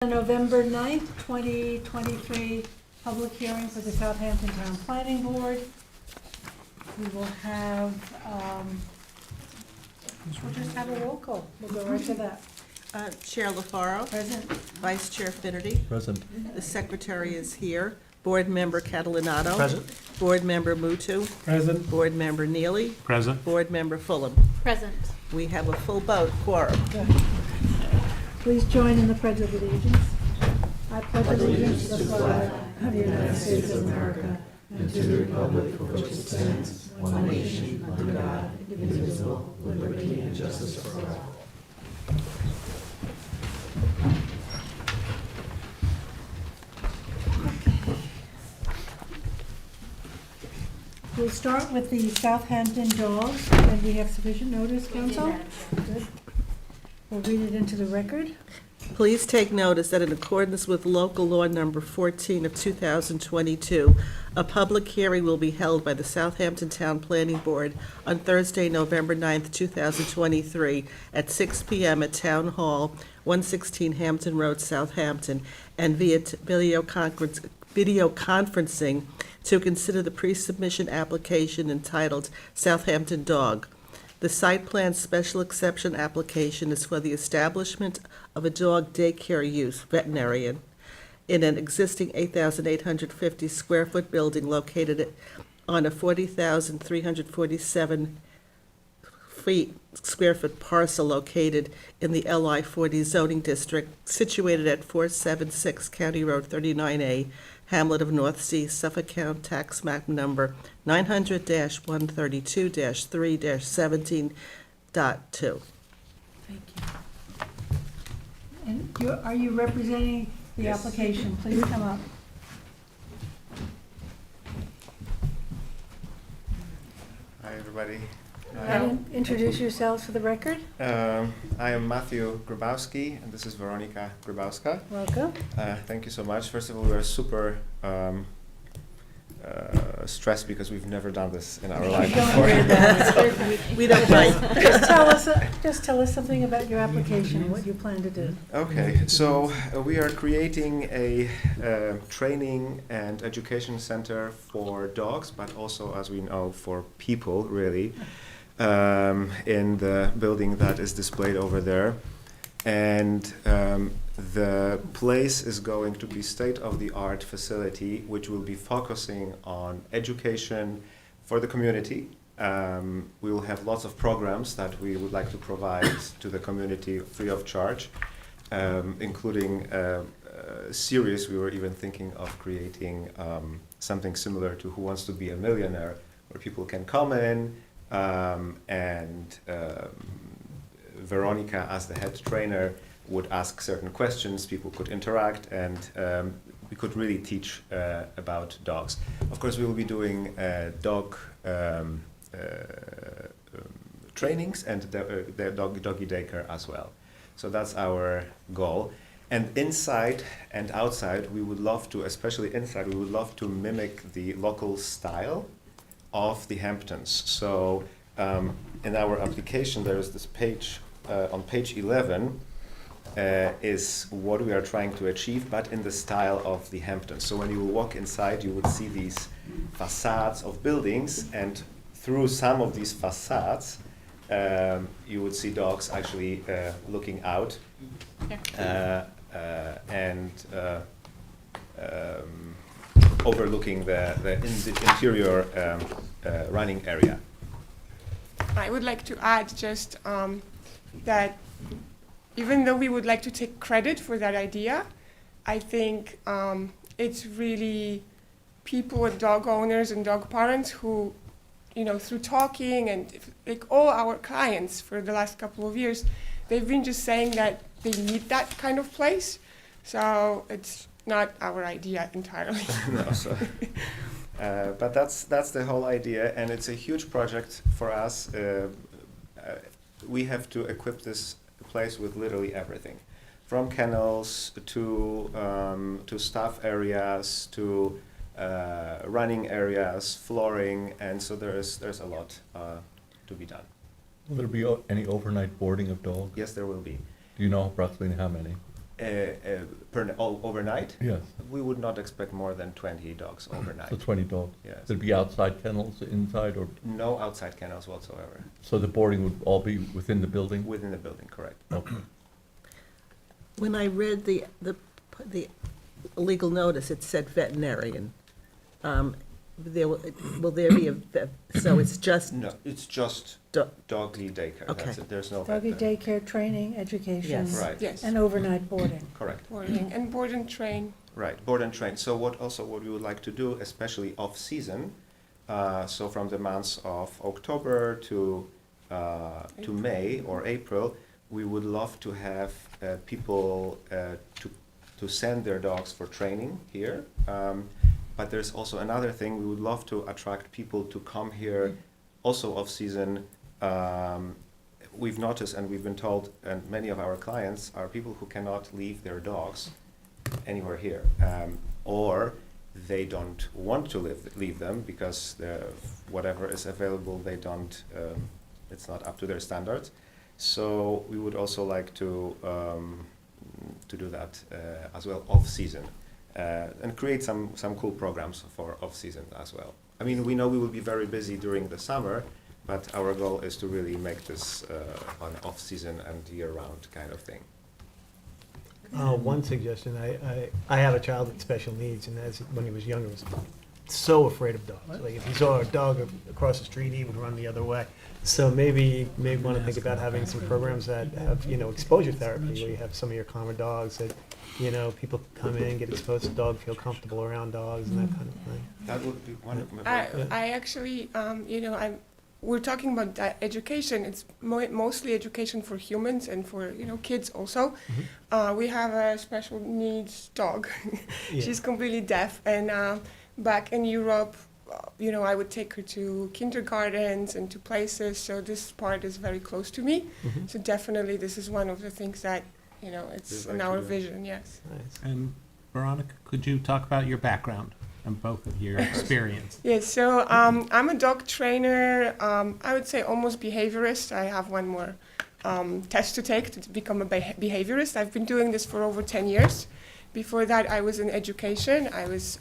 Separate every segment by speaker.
Speaker 1: November 9th, 2023, public hearing for the Southampton Town Planning Board. We will have, we'll just have a roll call. We'll go right to that.
Speaker 2: Chair LaFaro.
Speaker 1: Present.
Speaker 2: Vice Chair Finnerty.
Speaker 3: Present.
Speaker 2: The Secretary is here. Board Member Catalinato.
Speaker 3: Present.
Speaker 2: Board Member Mutu.
Speaker 3: Present.
Speaker 2: Board Member Neely.
Speaker 3: Present.
Speaker 2: Board Member Fulham.
Speaker 4: Present.
Speaker 2: We have a full boat quorum.
Speaker 1: Please join in the Pledge of Allegiance. I pledge allegiance to the flag of the United States of America and to the republic for which it stands, one nation, under God, indivisible, with liberty and justice for all. We'll start with the Southampton dogs, and we have sufficient notice, Council? Good. We'll read it into the record.
Speaker 2: Please take notice that in accordance with local law number 14 of 2022, a public hearing will be held by the Southampton Town Planning Board on Thursday, November 9th, 2023, at 6 p.m. at Town Hall, 116 Hampton Road, Southampton, and via video conferencing to consider the pre-submission application entitled Southampton Dog. The site plan special exception application is for the establishment of a dog daycare use, veterinarian, in an existing 8,850 square foot building located on a 40,347 square foot parcel located in the LI 40 zoning district, situated at 476 County Road 39A, Hamlet of North Sea, Suffolk County, tax map number 900-132-3-17.2.
Speaker 1: Thank you. And are you representing the
Speaker 5: Yes.
Speaker 1: application? Please come up.
Speaker 5: Hi, everybody.
Speaker 1: And introduce yourselves for the record.
Speaker 5: I am Matthew Grabowski, and this is Veronika Grabowska.
Speaker 1: Welcome.
Speaker 5: Thank you so much. First of all, we are super stressed because we've never done this in our life
Speaker 1: Don't
Speaker 5: before.
Speaker 1: worry about it.
Speaker 2: We don't bite.
Speaker 1: Just tell us something about your application, what you plan to do.
Speaker 5: Okay, so we are creating a training and education center for dogs, but also, as we know, for people, really, in the building that is displayed over there. And the place is going to be state-of-the-art facility, which will be focusing on education for the community. We will have lots of programs that we would like to provide to the community free of charge, including a series. We were even thinking of creating something similar to Who Wants to Be a Millionaire, where people can come in and Veronika, as the head trainer, would ask certain questions, people could interact, and we could really teach about dogs. Of course, we will be doing dog trainings and the doggy daycare as well. So that's our goal. And inside and outside, we would love to, especially inside, we would love to mimic the local style of the Hamptons. So in our application, there is this page, on page 11, is what we are trying to achieve, but in the style of the Hamptons. So when you walk inside, you would see these facades of buildings, and through some of these facades, you would see dogs actually looking out and overlooking the interior running area.
Speaker 6: I would like to add just that even though we would like to take credit for that idea, I think it's really people and dog owners and dog parents who, you know, through talking and like all our clients for the last couple of years, they've been just saying that they need that kind of place. So it's not our idea entirely.
Speaker 5: No, so, but that's the whole idea, and it's a huge project for us. We have to equip this place with literally everything, from kennels to staff areas to running areas, flooring, and so there's a lot to be done.
Speaker 3: Will there be any overnight boarding of dogs?
Speaker 5: Yes, there will be.
Speaker 3: Do you know approximately how many?
Speaker 5: Overnight?
Speaker 3: Yes,
Speaker 5: We would not expect more than 20 dogs overnight.
Speaker 3: so 20 dogs.
Speaker 5: Yes.
Speaker 3: There'd be outside kennels, inside, or,
Speaker 5: No outside kennels whatsoever.
Speaker 3: so the boarding would all be within the building?
Speaker 5: Within the building, correct.
Speaker 3: Okay.
Speaker 2: When I read the legal notice, it said veterinarian. Will there be so it's just,
Speaker 5: No, it's just
Speaker 2: Do-
Speaker 5: doggy daycare.
Speaker 2: Okay.
Speaker 5: That's it. There's no
Speaker 1: Doggy
Speaker 5: vet there.
Speaker 1: daycare, training, education,
Speaker 2: Yes.
Speaker 5: Right,
Speaker 6: Yes,
Speaker 1: and overnight boarding.
Speaker 5: correct.
Speaker 6: boarding and board and train.
Speaker 5: Right, board and train. So what we would like to do, especially off-season, so from the months of October to May or April, we would love to have people to send their dogs for training here. But there's also another thing, we would love to attract people to come here also off-season. We've noticed and we've been told, and many of our clients are people who cannot leave their dogs anywhere here, or they don't want to leave them because whatever is available, they don't. It's not up to their standards. So we would also like to do that as well off season, and create some cool programs for off season as well. I mean, we know we will be very busy during the summer, but our goal is to really make this an off season and year round kind of thing.
Speaker 4: One suggestion, I have a child with special needs, and when he was younger, was so afraid of dogs. Like if he saw a dog across the street, he would run the other way. So maybe want to think about having some programs that have, exposure therapy, where you have some of your calmer dogs that, people come in, get exposed to dogs, feel comfortable around dogs and that kind of thing.
Speaker 5: That would be wonderful.
Speaker 6: I actually, we're talking about education. It's mostly education for humans and for kids also. We have a special needs dog.
Speaker 4: Yeah.
Speaker 6: She's completely deaf, and back in Europe, I would take her to kindergartens and to places. So this part is very close to me.
Speaker 4: Mhm.
Speaker 6: So definitely, this is one of the things that it's
Speaker 5: You'd
Speaker 6: in
Speaker 5: like
Speaker 6: our
Speaker 5: to do.
Speaker 6: vision. Yes.
Speaker 4: Nice.
Speaker 7: And Veronica, could you talk about your background and both of your experience?
Speaker 6: Yes, so I'm a dog trainer, I would say almost behaviorist. I have one more test to take to become a behaviorist. I've been doing this for over 10 years. Before that, I was in education. I was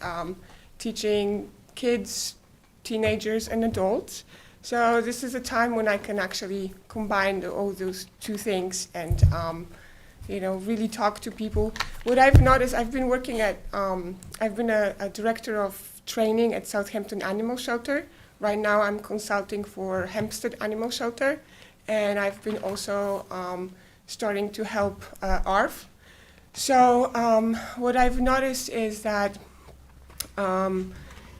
Speaker 6: teaching kids, teenagers, and adults. So this is a time when I can actually combine all those two things and really talk to people. What I've noticed, I've been working at, I've been a director of training at Southampton Animal Shelter. Right now I'm consulting for Hampstead Animal Shelter, and I've been also starting to help ARF. So what I've noticed is that,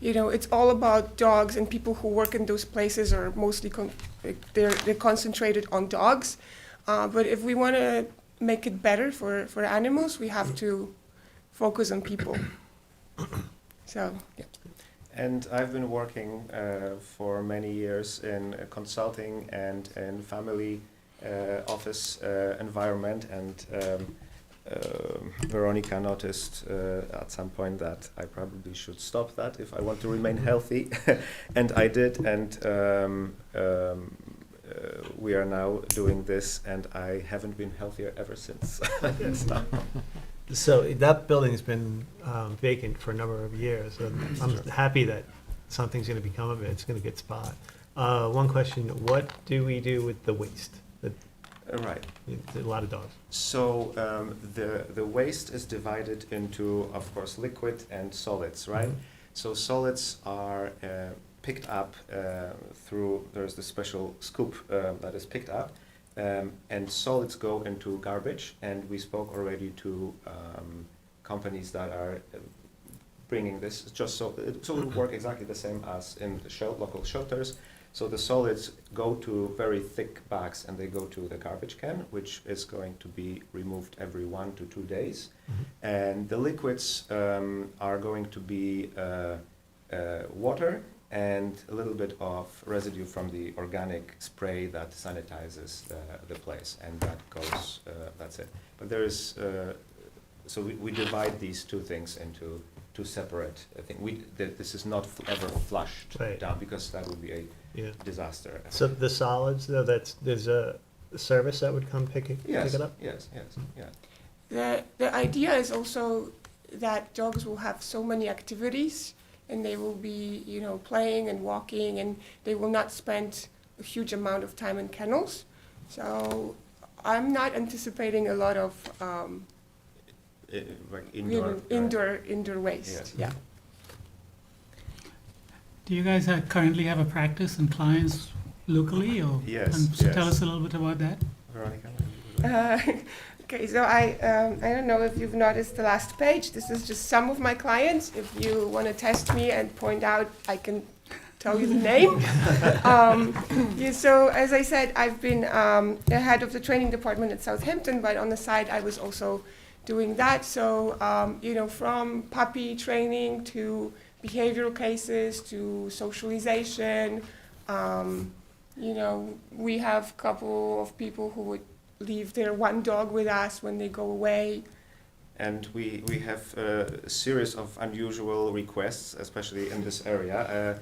Speaker 6: it's all about dogs, and people who work in those places are mostly, they're concentrated on dogs. But if we want to make it better for animals, we have to focus on people. So, yeah.
Speaker 5: And I've been working for many years in consulting and in family office environment, and Veronica noticed at some point that I probably should stop that if I want to remain healthy, and I did, and we are now doing this, and I haven't been healthier ever since.
Speaker 4: So that building's been vacant for a number of years, and I'm happy that something's going to become of it. It's going to get spot. One question, what do we do with the waste?
Speaker 5: Right.
Speaker 4: There's a lot of dogs.
Speaker 5: So the waste is divided into, of course, liquid and solids, right? So solids are picked up there's the special scoop that is picked up, and solids go into garbage, and we spoke already to companies that are bringing this, just so it will work exactly the same as in the local shelters. So the solids go to very thick bags, and they go to the garbage can, which is going to be removed every 1 to 2 days. And the liquids are going to be water and a little bit of residue from the organic spray that sanitizes the place, and that goes, that's it. But there is, so we divide these two things into two separate things. This is not ever flushed
Speaker 4: Right.
Speaker 5: down, because that would be a disaster.
Speaker 4: So the solids, though, there's a service that would come pick it up?
Speaker 5: Yes.
Speaker 6: the idea is also that dogs will have so many activities, and they will be, you know, playing and walking, and they will not spend a huge amount of time in kennels. So I'm not anticipating a lot of
Speaker 5: Like
Speaker 6: indoor waste.
Speaker 5: Yes.
Speaker 6: Yeah.
Speaker 8: Do you guys currently have a practice and clients locally, or?
Speaker 5: Yes,
Speaker 8: And so tell
Speaker 5: yes.
Speaker 8: us a little bit about that.
Speaker 5: Veronica?
Speaker 6: Okay, so I don't know if you've noticed the last page. This is just some of my clients. If you want to test me and point out, I can tell you the name. Yeah, so as I said, I've been the head of the training department at Southampton, but on the side I was also doing that. So you know, from puppy training to behavioral cases to socialization. You know, we have a couple of people who would leave their one dog with us when they go away.
Speaker 5: And we have a series of unusual requests, especially in this area.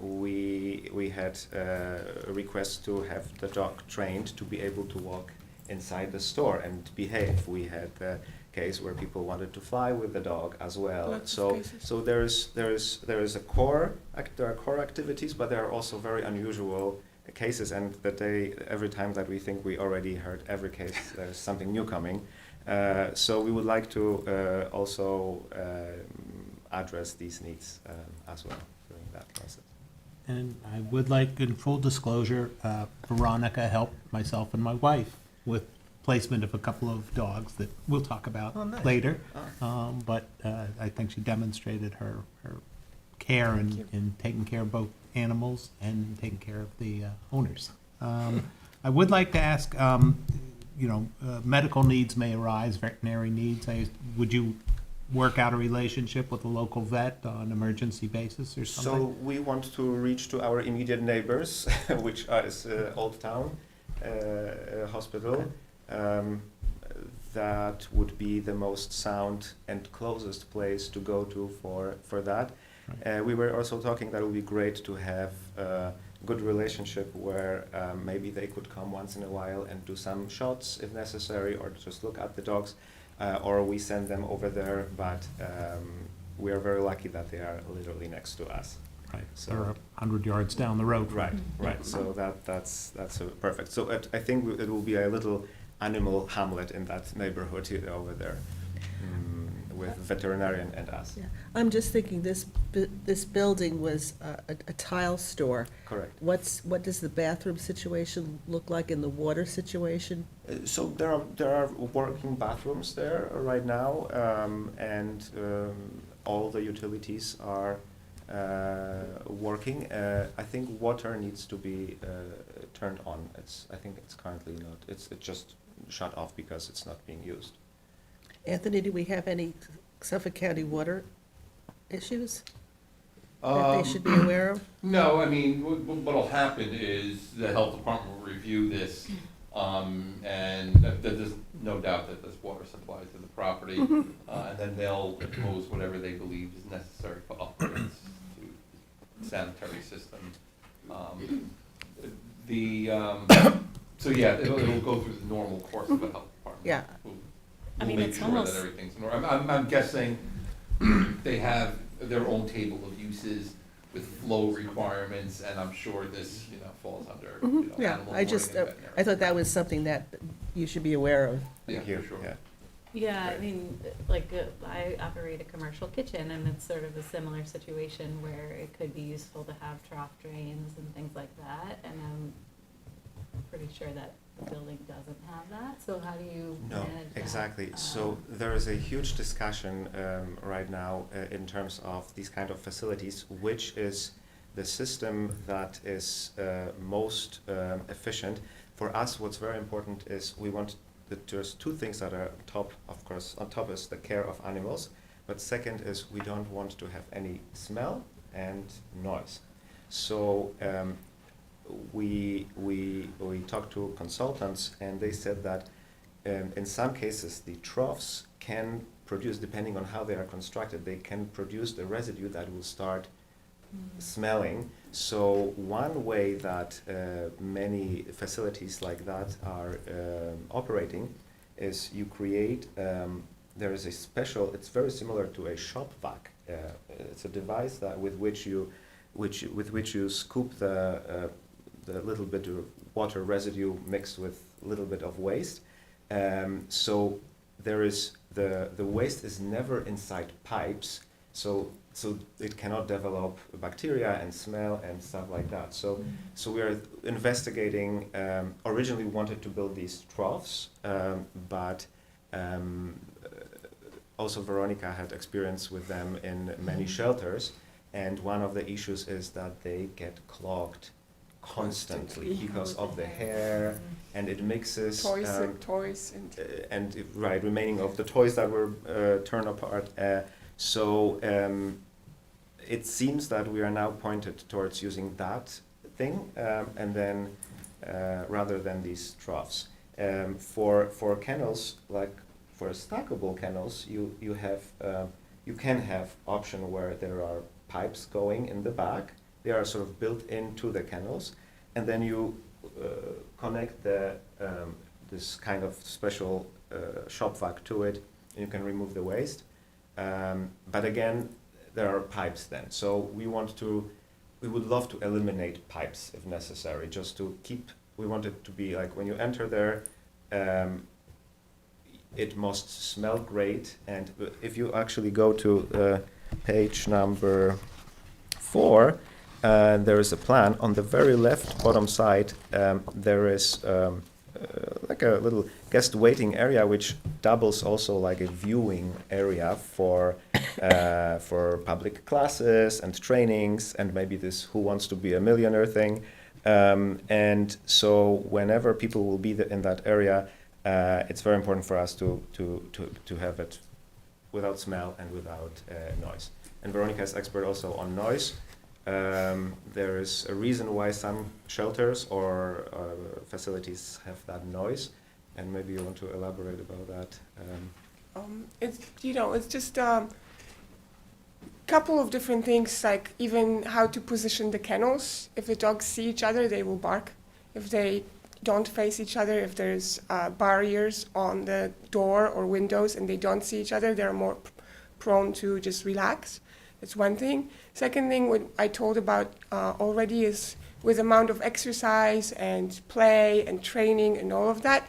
Speaker 5: We had a request to have the dog trained to be able to walk inside the store and behave. We had a case where people wanted to fly with the dog as well.
Speaker 6: Lots of cases.
Speaker 5: So there is a core. There are core activities, but there are also very unusual cases. And every time that we think we already heard every case, there's something new coming. So we would like to also address these needs as well during that process.
Speaker 7: And I would like, in full disclosure, Veronica helped myself and my wife with placement of a couple of dogs that we'll talk about
Speaker 4: Oh, nice.
Speaker 7: later. But I think she demonstrated her care in taking care of both animals and taking care of the owners. I would like to ask, you know, medical needs may arise, veterinary needs. Would you work out a relationship with a local vet on an emergency basis or
Speaker 5: So
Speaker 7: something?
Speaker 5: we want to reach to our immediate neighbors, which is Old Town Hospital. That would be the most sound and closest place to go to for that. We were also talking that it would be great to have a good relationship where maybe they could come once in a while and do some shots if necessary, or just look at the dogs, or we send them over there. But we are very lucky that they are literally next to us.
Speaker 7: Right,
Speaker 5: So-
Speaker 7: they're 100 yards down the road.
Speaker 5: Right. So that's perfect. So I think it will be a little animal hamlet in that neighborhood over there, with veterinarian and us.
Speaker 2: Yeah. I'm just thinking, this building was a tile store.
Speaker 5: Correct.
Speaker 2: What does the bathroom situation look like, in the water situation?
Speaker 5: So there are working bathrooms there right now, and all the utilities are working. I think water needs to be turned on. I think it's currently not. It's just shut off because it's not being used.
Speaker 2: Anthony, do we have any Suffolk County water issues that they should be aware of?
Speaker 9: No, I mean, what'll happen is the health department will review this, and there's no doubt that there's water supplies to the property, and then they'll impose whatever they believe is necessary for upgrades to the sanitary system. So yeah, it'll go through the normal course of the health department.
Speaker 2: Yeah.
Speaker 9: We'll
Speaker 10: mean,
Speaker 9: make
Speaker 10: it's
Speaker 9: sure
Speaker 10: almost-
Speaker 9: that everything's in order. I'm guessing they have their own table of uses with flow requirements, and I'm sure this, falls under,
Speaker 2: Yeah,
Speaker 9: animal
Speaker 2: I just,
Speaker 9: boarding and veterinary.
Speaker 2: I thought that was something that you should be aware of.
Speaker 9: Yeah,
Speaker 5: Here,
Speaker 9: for sure.
Speaker 5: yeah.
Speaker 10: Yeah, I mean, I operate a commercial kitchen, and it's sort of a similar situation where it could be useful to have trough drains and things like that, and I'm pretty sure that the building doesn't have that, so how do you
Speaker 5: No,
Speaker 10: manage that?
Speaker 5: exactly. So there is a huge discussion right now in terms of these kind of facilities, which is the system that is most efficient. For us, what's very important is we want there's two things that are top, of course. On top is the care of animals, but second is we don't want to have any smell and noise. So we talked to consultants, and they said that in some cases the troughs can produce, depending on how they are constructed, they can produce the residue that will start smelling. So one way that many facilities like that are operating is you create, there is a special, it's very similar to a shop vac. It's a device that with which you scoop the little bit of water residue mixed with a little bit of waste. So there is the waste is never inside pipes, so it cannot develop bacteria and smell and stuff like that. So we are investigating. Originally, we wanted to build these troughs, but also Veronica had experience with them in many shelters, and one of the issues is that they get clogged constantly because of the hair, and it mixes
Speaker 6: toys and
Speaker 5: right, remaining of the toys that were torn apart. So it seems that we are now pointed towards using that thing, and then rather than these troughs. For kennels, like for stackable kennels, you can have option where there are pipes going in the back. They are sort of built into the kennels, and then you connect this kind of special shop vac to it, and you can remove the waste. But again, there are pipes then. So we would love to eliminate pipes if necessary, just to keep. We want it to be like when you enter there, it must smell great. And if you actually go to page number 4. There is a plan. On the very left bottom side, there is like a little guest waiting area, which doubles also like a viewing area for public classes and trainings, and maybe this Who Wants to Be a Millionaire thing. And so whenever people will be in that area, it's very important for us to have it without smell and without noise. And Veronica is expert also on noise. There is a reason why some shelters or facilities have that noise, and maybe you want to elaborate about that.
Speaker 6: It's just a couple of different things, like even how to position the kennels. If the dogs see each other, they will bark. If they don't face each other, if there's barriers on the door or windows and they don't see each other, they're more prone to just relax. That's one thing. Second thing, what I told about already is with amount of exercise and play and training and all of that,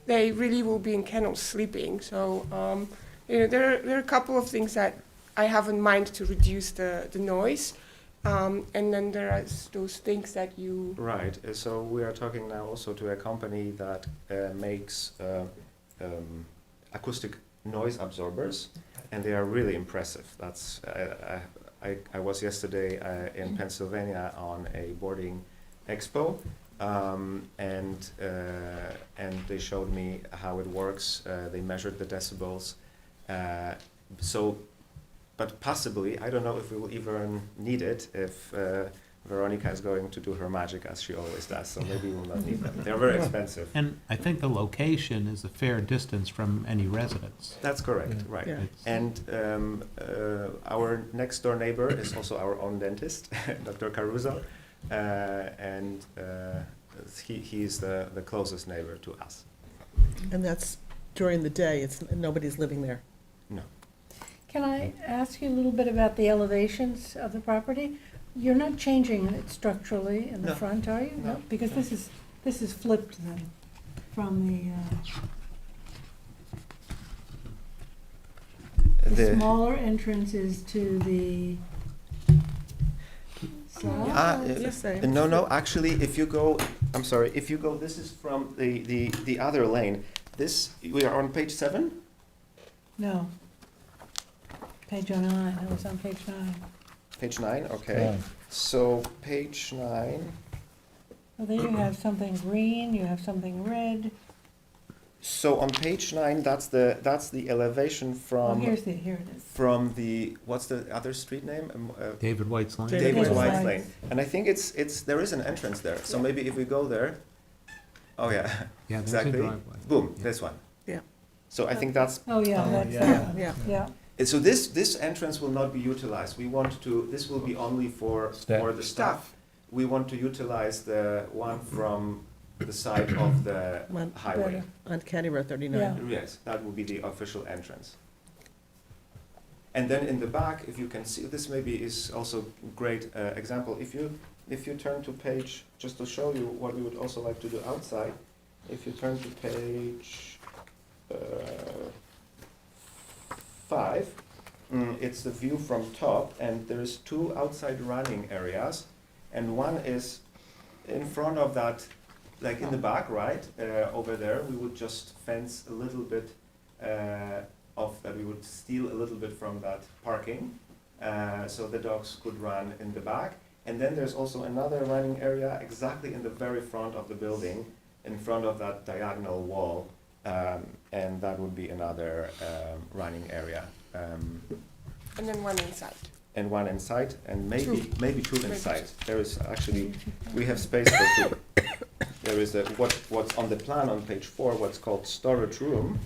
Speaker 6: they really will be in kennels sleeping. So there are a couple of things that I have in mind to reduce the noise. And then there are those things that you...
Speaker 5: Right. So we are talking now also to a company that makes acoustic noise absorbers, and they are really impressive. That's I was yesterday in Pennsylvania on a boarding expo, and they showed me how it works. They measured the decibels. But possibly, I don't know if we will even need it if Veronica is going to do her magic as she always does, so maybe we will not need them. They're very expensive.
Speaker 7: And I think the location is a fair distance from any residence.
Speaker 5: That's correct, right.
Speaker 2: Yeah.
Speaker 5: And our next door neighbor is also our own dentist, Dr. Caruso, and he's the closest neighbor to us.
Speaker 2: And that's during the day, nobody's living there.
Speaker 5: No.
Speaker 1: Can I ask you a little bit about the elevations of the property? You're not changing it structurally in the
Speaker 5: No.
Speaker 1: front, are you?
Speaker 5: No.
Speaker 1: Because this is flipped then from the smaller entrance is to the south?
Speaker 2: It's the same.
Speaker 5: No, actually, if you go, this is from the other lane. We are on page 7?
Speaker 1: No. Page 9, I was on page 9.
Speaker 5: Page 9, okay.
Speaker 3: Right.
Speaker 5: So, page 9.
Speaker 1: Well, there you have something green, you have something red.
Speaker 5: So on page 9, that's the elevation
Speaker 1: Oh,
Speaker 5: from
Speaker 1: here it is.
Speaker 5: from the, what's the other street name?
Speaker 7: David White's Lane.
Speaker 2: David
Speaker 5: David White's
Speaker 1: White's.
Speaker 5: Lane. And I think there is an entrance there. So
Speaker 1: Yeah.
Speaker 5: maybe if we go there, oh yeah,
Speaker 7: Yeah, there's
Speaker 5: exactly.
Speaker 7: a driveway.
Speaker 5: Boom,
Speaker 7: Yeah.
Speaker 5: this one.
Speaker 2: Yeah.
Speaker 5: So I think that's,
Speaker 1: Oh, yeah, that's
Speaker 4: yeah.
Speaker 1: that one.
Speaker 2: Yeah.
Speaker 1: Yeah.
Speaker 5: and so this entrance will not be utilized. This will be only for
Speaker 3: Staff.
Speaker 5: the staff. We want to utilize the one from the side of the
Speaker 2: On-
Speaker 5: highway.
Speaker 2: On County Road 39.
Speaker 1: Yeah.
Speaker 5: Yes, that will be the official entrance. And then in the back, if you can see, this maybe is also a great example. If you turn to page, just to show you what we would also like to do outside, if you turn to page 5, it's the view from top, and there's 2 outside running areas, and one is in front of that, like in the back, right, over there. We would just fence a little bit of that. We would steal a little bit from that parking, so the dogs could run in the back. And then there's also another running area exactly in the very front of the building, in front of that diagonal wall, and that would be another running area.
Speaker 6: And then one inside.
Speaker 5: And one inside, and maybe two
Speaker 6: Maybe
Speaker 5: inside. There is actually, we have space for 2. There is what's on the plan on page 4, what's called storage room.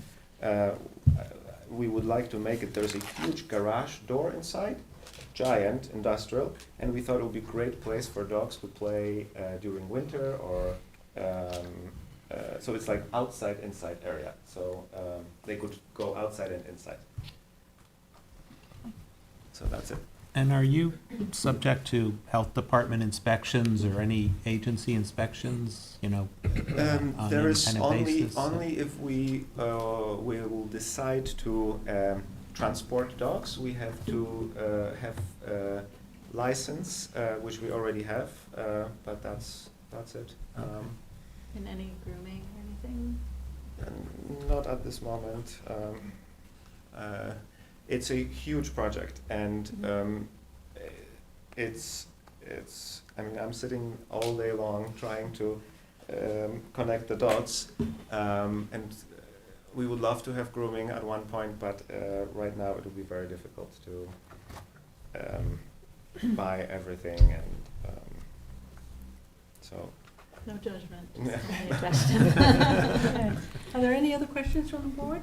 Speaker 5: We would like to make it, there's a huge garage door inside, giant industrial, and we thought it would be a great place for dogs to play during winter, or so it's like outside inside area, so they could go outside and inside. So that's it.
Speaker 7: And are you subject to health department inspections or any agency inspections, you know, on
Speaker 5: There
Speaker 7: any
Speaker 5: is
Speaker 7: kind of basis?
Speaker 5: only if we will decide to transport dogs, we have to have a license, which we already have, but that's it.
Speaker 10: And any grooming or anything?
Speaker 5: And not at this moment. It's a huge project, and it's. I mean, I'm sitting all day long trying to connect the dots, and we would love to have grooming at one point, but right now it will be very difficult to buy everything, and so.
Speaker 10: No judgment,
Speaker 5: Yeah.
Speaker 10: just only a question.
Speaker 1: Okay. Are there any other questions from the board?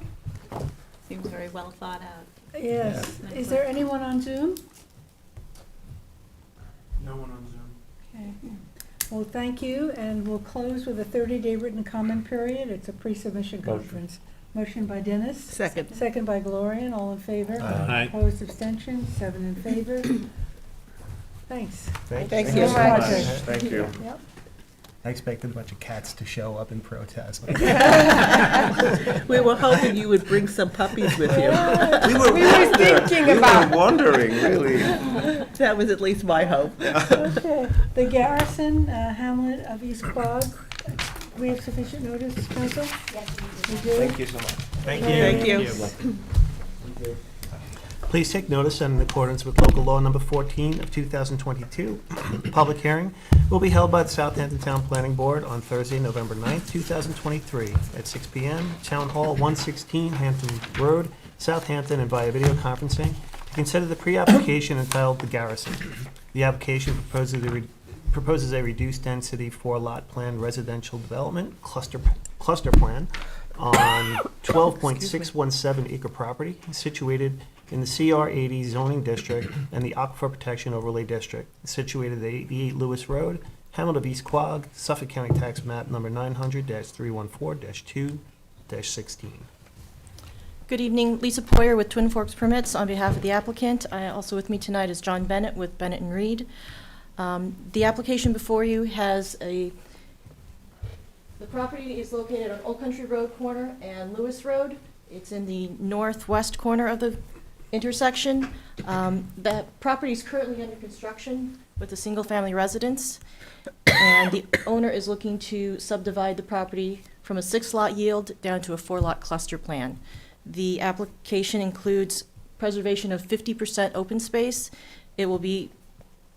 Speaker 10: Seems very well thought out.
Speaker 1: Yes.
Speaker 10: Yeah.
Speaker 1: Is there anyone on Zoom?
Speaker 4: No one on Zoom.
Speaker 1: Okay. Well, thank you, and we'll close with a 30-day written comment period. It's a pre-submission
Speaker 3: Motion.
Speaker 1: conference. Motion by Dennis.
Speaker 2: Second.
Speaker 1: Second by Gloria, and all in favor.
Speaker 7: Aye.
Speaker 1: Opposed, abstentions, 7 in favor. Thanks.
Speaker 2: Thank
Speaker 5: Thank
Speaker 2: you.
Speaker 5: you so
Speaker 1: Thank
Speaker 5: much.
Speaker 1: you.
Speaker 5: Thank you.
Speaker 1: Yep.
Speaker 4: I expected a bunch of cats to show up and protest.
Speaker 2: We were hoping you would bring some puppies with you.
Speaker 5: We were
Speaker 6: thinking about-
Speaker 5: wondering, really.
Speaker 2: That was at least my hope.
Speaker 1: Okay. The Garrison Hamlet of East Quogue. We have sufficient notice, council?
Speaker 10: Yes,
Speaker 1: We do?
Speaker 5: Thank you so much.
Speaker 4: Thank
Speaker 1: Thank
Speaker 2: you.
Speaker 4: Please take notice that in accordance with local law number 14 of 2022, public hearing will be held by the Southampton Town Planning Board on Thursday, November 9th, 2023 at 6 p.m. Town Hall 116 Hampton Road, Southampton, and via video conferencing to consider the pre-application entitled The Garrison. The application proposes a reduced density 4-lot planned residential development cluster plan on 12.617 acre property situated in the CR 80 zoning district and the Aquifer Protection Overlay District, situated at 88 Lewis Road, Hamlet of East Quogue, Suffolk County Tax Map number 900-314-2-16.
Speaker 11: Good evening, Lisa Poyer with Twin Forks Permits on behalf of the applicant. Also with me tonight is John Bennett with Bennett and Reed. The application before you has the property is located on Old Country Road corner and Lewis Road. It's in the northwest corner of the intersection. The property is currently under construction with a single-family residence, and the owner is looking to subdivide the property from a 6-lot yield down to a 4-lot cluster plan. The application includes preservation of 50% open space. It will be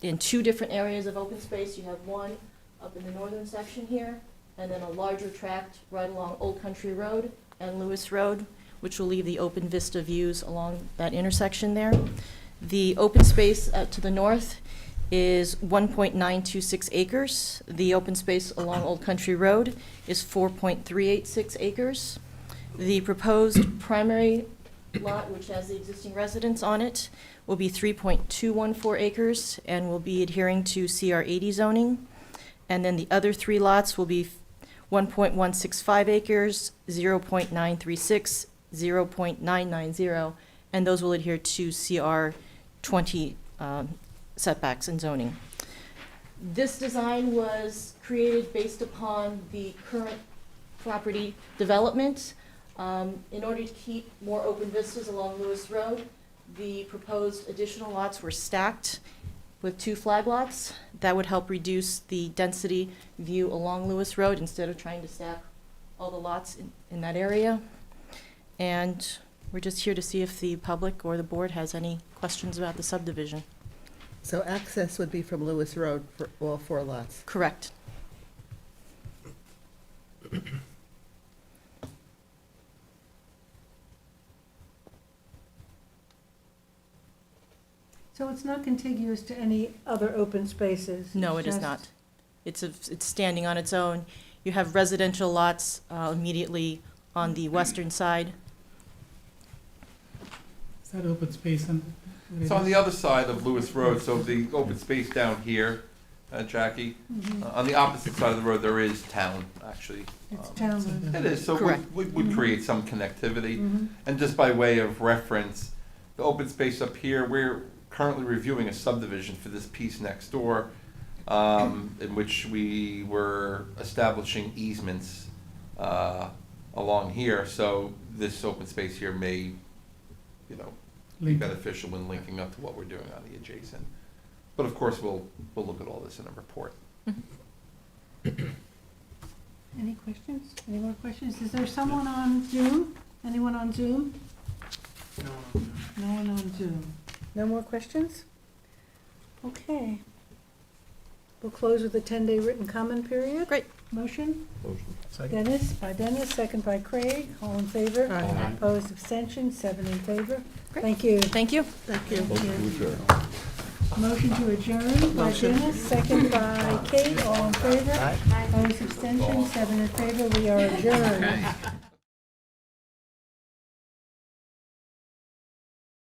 Speaker 11: in 2 different areas of open space. You have one up in the northern section here, and then a larger tract right along Old Country Road and Lewis Road, which will leave the open vista views along that intersection there. The open space to the north is 1.926 acres. The open space along Old Country Road is 4.386 acres. The proposed primary lot, which has the existing residence on it, will be 3.214 acres and will be adhering to CR 80 zoning. And then the other 3 lots will be 1.165 acres, 0.936, 0.990, and those will adhere to CR 20 setbacks and zoning. This design was created based upon the current property development. In order to keep more open vistas along Lewis Road, the proposed additional lots were stacked with 2 flag lots. That would help reduce the density view along Lewis Road instead of trying to stack all the lots in that area. And we're just here to see if the public or the board has any questions about the subdivision.
Speaker 2: So access would be from Lewis Road for all 4 lots?
Speaker 11: Correct.
Speaker 1: So it's not contiguous to any other open spaces?
Speaker 11: No,
Speaker 1: it's
Speaker 11: it is
Speaker 1: just-
Speaker 11: not. It's standing on its own. You have residential lots immediately on the western side.
Speaker 8: Is that open space and?
Speaker 9: It's on the other side of Lewis Road, so the open space down here, Jackie, on the opposite side of the road, there is town, actually.
Speaker 1: It's townland.
Speaker 9: It is, so
Speaker 11: Correct.
Speaker 9: we would create some connectivity.
Speaker 1: Mhm.
Speaker 9: And just by way of reference, the open space up here, we're currently reviewing a subdivision for this piece next door, in which we were establishing easements along here. So this open space here may, be
Speaker 8: Link.
Speaker 9: beneficial when linking up to what we're doing on the adjacent. But of course, we'll look at all this in a report.
Speaker 1: Any questions? Any more questions? Is there someone on Zoom? Anyone on Zoom? No one on Zoom. No more questions? Okay. We'll close with a 10-day written comment period.
Speaker 11: Great.
Speaker 1: Motion?
Speaker 4: Second.
Speaker 1: Dennis, by Dennis, second by Craig. All in favor?
Speaker 2: Aye.
Speaker 1: Opposed, abstention, 7 in favor.
Speaker 11: Great.
Speaker 1: Thank you.
Speaker 11: Thank you.
Speaker 2: Thank you.
Speaker 1: Motion to adjourn by Dennis, second by Kate. All in favor?
Speaker 4: Aye.
Speaker 1: Opposed, abstention, 7 in favor. We are adjourned.